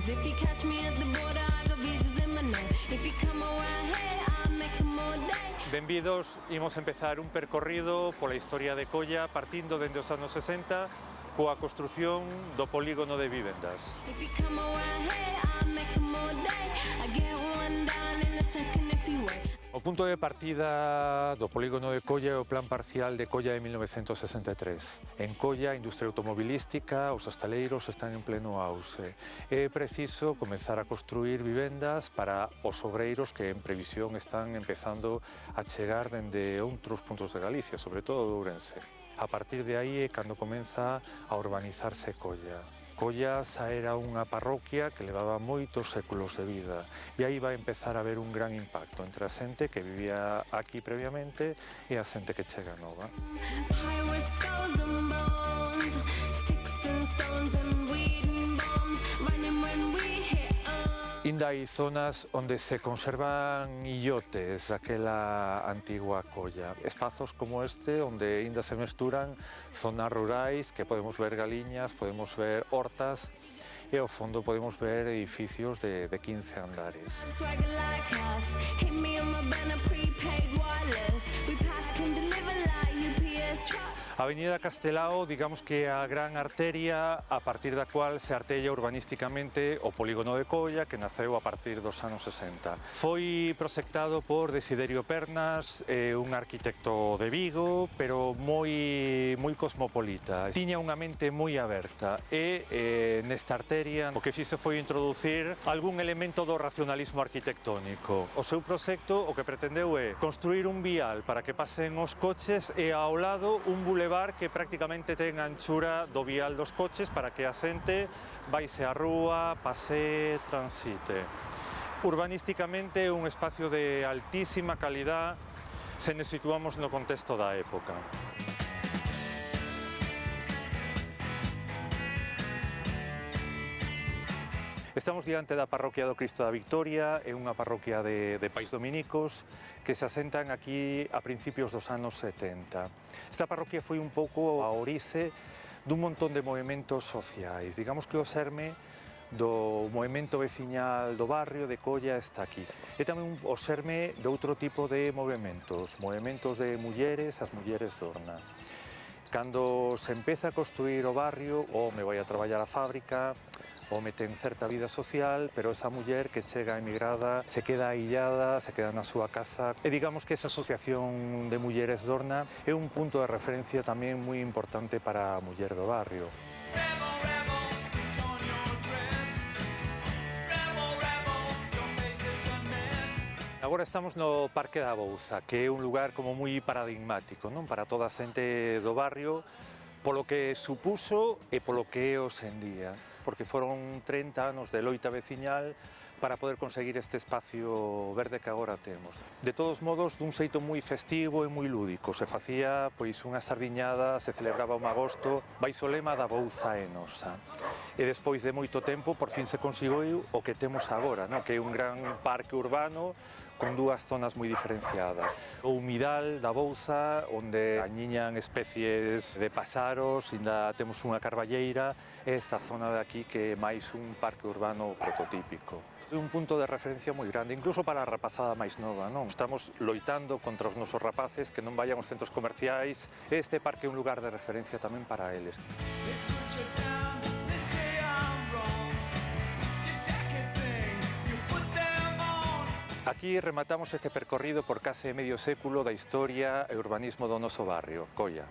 If you catch me at the border, I got visas in my name. If you come around here, I'll make 'em all day. Benvidos, imos empezar un percorrido pola historia de Colla partindo dende os anos 60 coa construción do polígono de vivendas. If you come around here, I'll make 'em all day. I get one down in a second if you wait. O punto de partida do polígono de Colla é o Plan Parcial de Colla de 1963. En Colla, a industria automobilística, os hostaleiros están en pleno auxe. É preciso comezar a construir vivendas para os obreiros que en previsión están empezando a chegar dende outros puntos de Galicia, sobre todo de Ourense. A partir de aí é cando comeza a urbanizarse Colla. Colla xa era unha parroquia que levaba moitos séculos de vida e aí vai empezar a haber un gran impacto entre a xente que vivía aquí previamente e a xente que chega nova. Pirate skulls and bones, sticks and stones and weed and bombs, running when we hit 'em. Inda hai zonas onde se conservan illotes daquela antigua Colla. Espazos como este onde inda se mesturan zonas rurais que podemos ver galiñas, podemos ver hortas e ao fondo podemos ver edificios de 15 andares. Swagger like us, hit me on my banner, prepaid wireless. We pack and deliver like UPS trucks. A Avenida Castelao, digamos que é a gran arteria a partir da cual se artella urbanísticamente o polígono de Colla, que naceu a partir dos anos 60. Foi proxectado por Desiderio Pernas, un arquitecto de Vigo, pero moi cosmopolita. Tiña unha mente moi aberta e nesta arteria o que fixo foi introducir algún elemento do racionalismo arquitectónico. O seu proxecto o que pretendeu é construir un vial para que pasen os coches e ao lado un bulevar que prácticamente ten a anchura do vial dos coches para que a xente vaise á rúa, pasee, transite. Urbanísticamente é un espacio de altísima calidad se nos situamos no contexto da época. Estamos diante da parroquia do Cristo da Victoria, é unha parroquia de pais dominicos que se asentan aquí a principios dos anos 70. Esta parroquia foi un pouco a orixe dun montón de movementos sociais. Digamos que o xerme do movemento veciñal do barrio de Colla está aquí. E tamén o xerme de outro tipo de movementos de mulleres, as mulleres Dorna. Cando se empeza a construir o barrio, o me vai a traballar a fábrica, ou ten certa vida social, pero esa muller que chega emigrada se queda aillada, se queda na súa casa. E digamos que esa asociación de mulleres Dorna é un punto de referencia tamén moi importante para a muller do barrio. Agora estamos no Parque da Bouza, que é un lugar como moi paradigmático, non? Para toda a xente do barrio, polo que supuso e polo que é hoxe en día, porque foron 30 anos de loita veciñal para poder conseguir este espacio verde que agora temos. De todos modos, dun xeito moi festivo e moi lúdico, se facía pois unha sardiñada, se celebraba un agosto, baixo o lema da Bouza é nosa. E despois de moito tempo, por fin se conseguiu o que temos agora, non? Que é un gran parque urbano con dúas zonas moi diferenciadas. O humidal da Bouza, onde añiñan especies de páxaros, ainda temos unha carballeira, e esta zona de aquí que é máis un parque urbano prototípico. É un punto de referencia moi grande, incluso para a rapazada máis nova, non? Estamos loitando contra os nosos rapaces que non vayan aos centros comerciais, e este parque é un lugar de referencia tamén para eles. Aquí rematamos este percorrido por case medio século da historia e urbanismo do noso barrio, Colla.